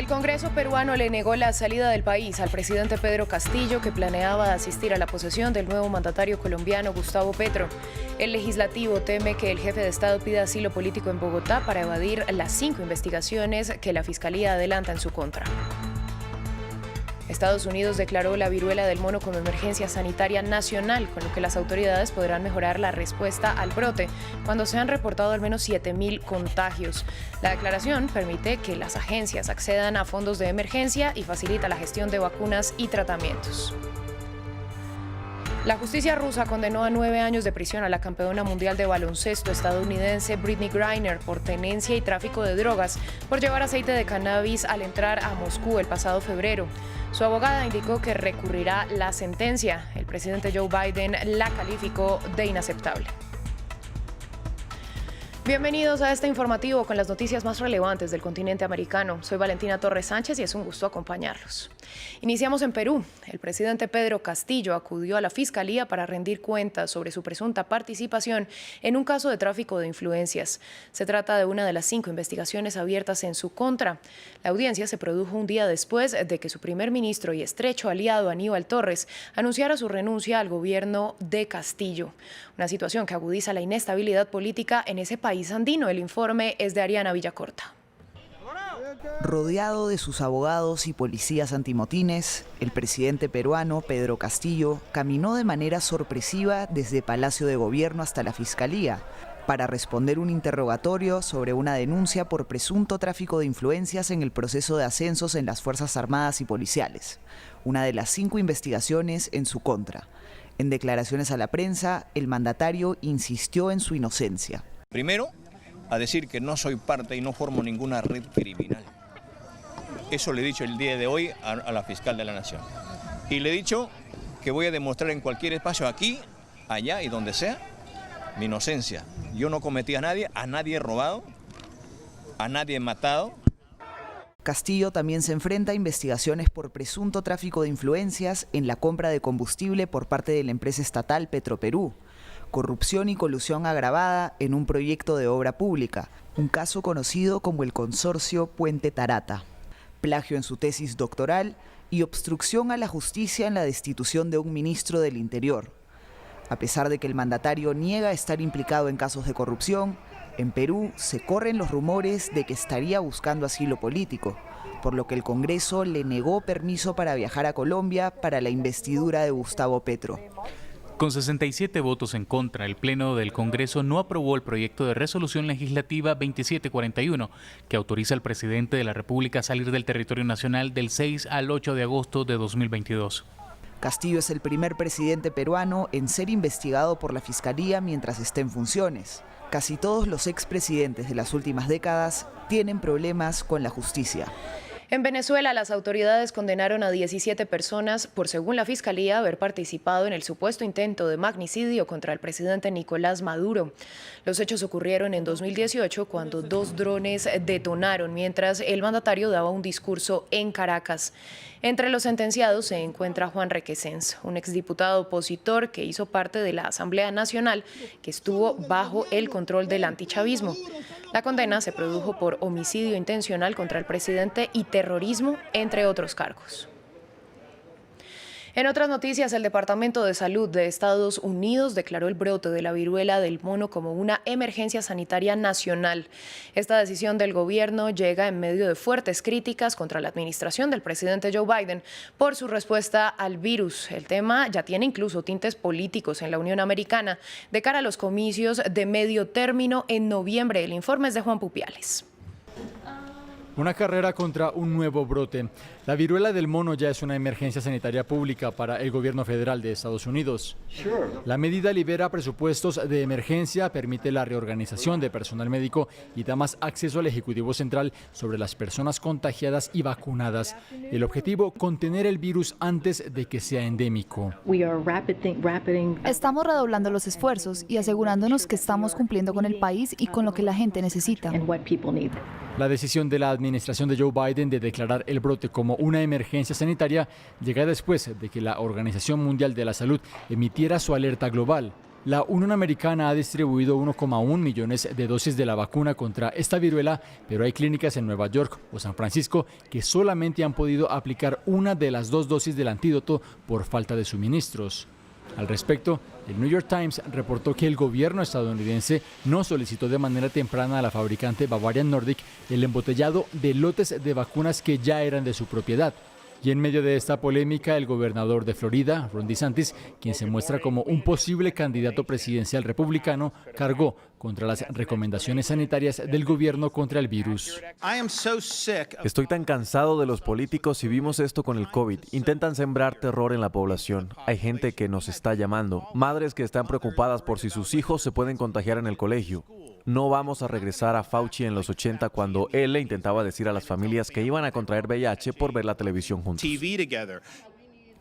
El Congreso peruano le negó la salida del país al presidente Pedro Castillo, que planeaba asistir a la posesión del nuevo mandatario colombiano Gustavo Petro. El legislativo teme que el jefe de Estado pida asilo político en Bogotá para evadir las 5 investigaciones que la Fiscalía adelanta en su contra. Estados Unidos declaró la viruela del mono como emergencia sanitaria nacional, con lo que las autoridades podrán mejorar la respuesta al brote cuando se han reportado al menos 7.000 contagios. La declaración permite que las agencias accedan a fondos de emergencia y facilita la gestión de vacunas y tratamientos. La justicia rusa condenó a 9 años de prisión a la campeona mundial de baloncesto estadounidense Brittney Griner por tenencia y tráfico de drogas por llevar aceite de cannabis al entrar a Moscú el pasado febrero. Su abogada indicó que recurrirá la sentencia. El presidente Joe Biden la calificó de inaceptable. Bienvenidos a este informativo con las noticias más relevantes del continente americano. Soy Valentina Torres Sánchez y es un gusto acompañarlos. Iniciamos en Perú. El presidente Pedro Castillo acudió a la Fiscalía para rendir cuentas sobre su presunta participación en un caso de tráfico de influencias. Se trata de una de las 5 investigaciones abiertas en su contra. La audiencia se produjo un día después de que su primer ministro y estrecho aliado Aníbal Torres anunciara su renuncia al gobierno de Castillo. Una situación que agudiza la inestabilidad política en ese país andino. El informe es de Ariana Villacorta. Rodeado de sus abogados y policías antimotines, el presidente peruano Pedro Castillo caminó de manera sorpresiva desde Palacio de Gobierno hasta la Fiscalía para responder un interrogatorio sobre una denuncia por presunto tráfico de influencias en el proceso de ascensos en las Fuerzas Armadas y Policiales, una de las 5 investigaciones en su contra. En declaraciones a la prensa, el mandatario insistió en su inocencia. Primero, a decir que no soy parte y no formo ninguna red criminal. Eso le he dicho el día de hoy a la fiscal de la Nación. Y le he dicho que voy a demostrar en cualquier espacio, aquí, allá y donde sea, mi inocencia. Yo no cometí a nadie he robado, a nadie he matado. Castillo también se enfrenta a investigaciones por presunto tráfico de influencias en la compra de combustible por parte de la empresa estatal Petroperú, corrupción y colusión agravada en un proyecto de obra pública, un caso conocido como el Consorcio Puente Tarata, plagio en su tesis doctoral y obstrucción a la justicia en la destitución de un ministro del Interior. A pesar de que el mandatario niega estar implicado en casos de corrupción, en Perú se corren los rumores de que estaría buscando asilo político, por lo que el Congreso le negó permiso para viajar a Colombia para la investidura de Gustavo Petro. Con 67 votos en contra, el Pleno del Congreso no aprobó el proyecto de resolución legislativa 2741, que autoriza al presidente de la República a salir del territorio nacional del 6 al 8 de agosto de 2022. Castillo es el primer presidente peruano en ser investigado por la Fiscalía mientras esté en funciones. Casi todos los expresidentes de las últimas décadas tienen problemas con la justicia. En Venezuela, las autoridades condenaron a 17 personas por, según la Fiscalía, haber participado en el supuesto intento de magnicidio contra el presidente Nicolás Maduro. Los hechos ocurrieron en 2018 cuando 2 drones detonaron mientras el mandatario daba un discurso en Caracas. Entre los sentenciados se encuentra Juan Requesens, un exdiputado opositor que hizo parte de la Asamblea Nacional que estuvo bajo el control del antichavismo. La condena se produjo por homicidio intencional contra el presidente y terrorismo, entre otros cargos. En otras noticias, el Departamento de Salud de Estados Unidos declaró el brote de la viruela del mono como una emergencia sanitaria nacional. Esta decisión del gobierno llega en medio de fuertes críticas contra la administración del presidente Joe Biden por su respuesta al virus. El tema ya tiene incluso tintes políticos en la Unión Americana de cara a los comicios de medio término en noviembre. El informe es de Juan Pupiales. Una carrera contra un nuevo brote. La viruela del mono ya es una emergencia sanitaria pública para el gobierno federal de Estados Unidos. La medida libera presupuestos de emergencia, permite la reorganización de personal médico y da más acceso al Ejecutivo Central sobre las personas contagiadas y vacunadas. El objetivo, contener el virus antes de que sea endémico. Estamos redoblando los esfuerzos y asegurándonos que estamos cumpliendo con el país y con lo que la gente necesita. La decisión de la administración de Joe Biden de declarar el brote como una emergencia sanitaria llega después de que la Organización Mundial de la Salud emitiera su alerta global. La Unión Americana ha distribuido 1,1 millones de dosis de la vacuna contra esta viruela, pero hay clínicas en Nueva York o San Francisco que solamente han podido aplicar una de las 2 dosis del antídoto por falta de suministros. Al respecto, el New York Times reportó que el gobierno estadounidense no solicitó de manera temprana a la fabricante Bavarian Nordic el embotellado de lotes de vacunas que ya eran de su propiedad. Y en medio de esta polémica, el gobernador de Florida, Ron DeSantis, quien se muestra como un posible candidato presidencial republicano, cargó contra las recomendaciones sanitarias del gobierno contra el virus. Estoy tan cansado de los políticos y vimos esto con el COVID. Intentan sembrar terror en la población. Hay gente que nos está llamando, madres que están preocupadas por si sus hijos se pueden contagiar en el colegio. No vamos a regresar a Fauci en los 80 cuando él le intentaba decir a las familias que iban a contraer VIH por ver la televisión juntos.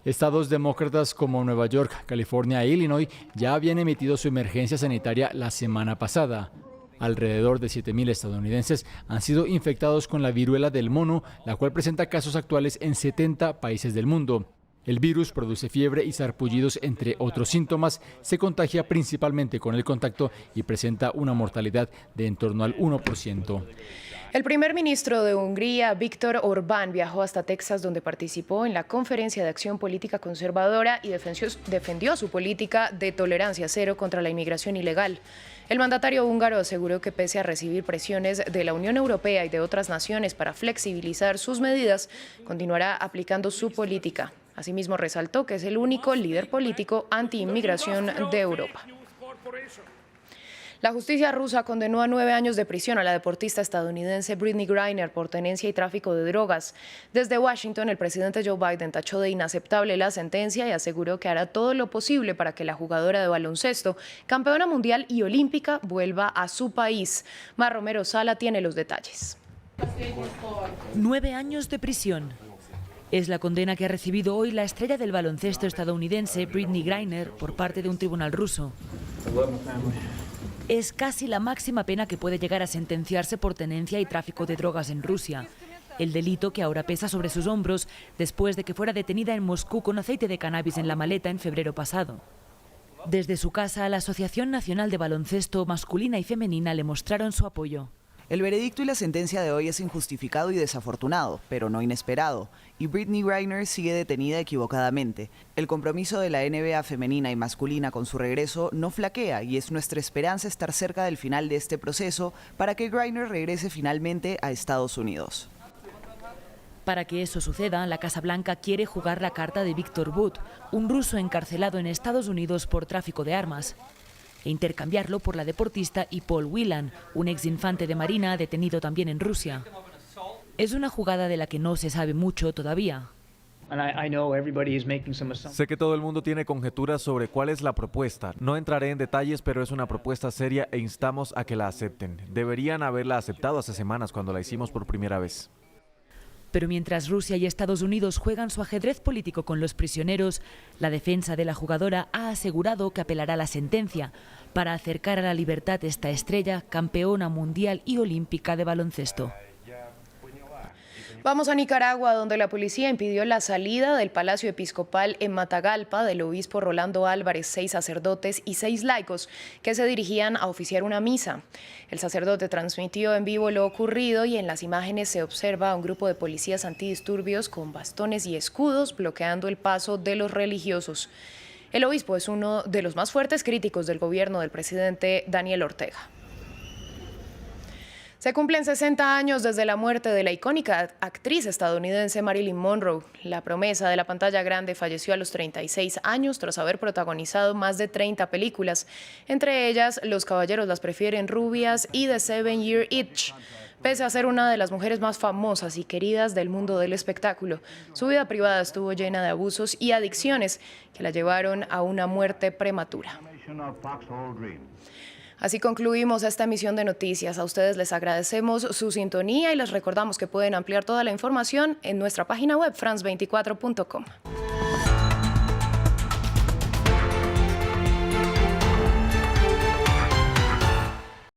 Estados demócratas como Nueva York, California e Illinois ya habían emitido su emergencia sanitaria la semana pasada. Alrededor de 7.000 estadounidenses han sido infectados con la viruela del mono, la cual presenta casos actuales en 70 países del mundo. El virus produce fiebre y sarpullidos, entre otros síntomas, se contagia principalmente con el contacto y presenta una mortalidad de en torno al 1%. El primer ministro de Hungría, Viktor Orbán, viajó hasta Texas, donde participó en la Conferencia de Acción Política Conservadora y defendió su política de tolerancia cero contra la inmigración ilegal. El mandatario húngaro aseguró que pese a recibir presiones de la Unión Europea y de otras naciones para flexibilizar sus medidas, continuará aplicando su política. Asimismo, resaltó que es el único líder político anti-inmigración de Europa. La justicia rusa condenó a 9 años de prisión a la deportista estadounidense Brittney Griner por tenencia y tráfico de drogas. Desde Washington, el presidente Joe Biden tachó de inaceptable la sentencia y aseguró que hará todo lo posible para que la jugadora de baloncesto, campeona mundial y olímpica, vuelva a su país. Mar Romero Sala tiene los detalles. 9 años de prisión. Es la condena que ha recibido hoy la estrella del baloncesto estadounidense Brittney Griner por parte de un tribunal ruso. Es casi la máxima pena que puede llegar a sentenciarse por tenencia y tráfico de drogas en Rusia. El delito que ahora pesa sobre sus hombros después de que fuera detenida en Moscú con aceite de cannabis en la maleta en febrero pasado. Desde su casa, la Asociación Nacional de Baloncesto Masculina y Femenina le mostraron su apoyo. El veredicto y la sentencia de hoy es injustificado y desafortunado, pero no inesperado, y Brittney Griner sigue detenida equivocadamente. El compromiso de la NBA femenina y masculina con su regreso no flaquea y es nuestra esperanza estar cerca del final de este proceso para que Griner regrese finalmente a Estados Unidos. Para que eso suceda, la Casa Blanca quiere jugar la carta de Viktor Bout, un ruso encarcelado en Estados Unidos por tráfico de armas, e intercambiarlo por la deportista y Paul Whelan, un exinfante de Marina detenido también en Rusia. Es una jugada de la que no se sabe mucho todavía. Sé que todo el mundo tiene conjeturas sobre cuál es la propuesta. No entraré en detalles, pero es una propuesta seria e instamos a que la acepten. Deberían haberla aceptado hace semanas cuando la hicimos por primera vez. Pero mientras Rusia y Estados Unidos juegan su ajedrez político con los prisioneros, la defensa de la jugadora ha asegurado que apelará la sentencia para acercar a la libertad esta estrella, campeona mundial y olímpica de baloncesto. Vamos a Nicaragua, donde la policía impidió la salida del Palacio Episcopal en Matagalpa del obispo Rolando Álvarez, 6 sacerdotes y 6 laicos que se dirigían a oficiar una misa. El sacerdote transmitió en vivo lo ocurrido y en las imágenes se observa a un grupo de policías antidisturbios con bastones y escudos bloqueando el paso de los religiosos. El obispo es uno de los más fuertes críticos del gobierno del presidente Daniel Ortega. Se cumplen 60 años desde la muerte de la icónica actriz estadounidense Marilyn Monroe. La promesa de la pantalla grande falleció a los 36 años tras haber protagonizado más de 30 películas, entre ellas Los caballeros las prefieren rubias y The 7-Year Itch. Pese a ser una de las mujeres más famosas y queridas del mundo del espectáculo, su vida privada estuvo llena de abusos y adicciones que la llevaron a una muerte prematura. Así concluimos esta emisión de noticias. A ustedes les agradecemos su sintonía y les recordamos que pueden ampliar toda la información en nuestra página web france24.com.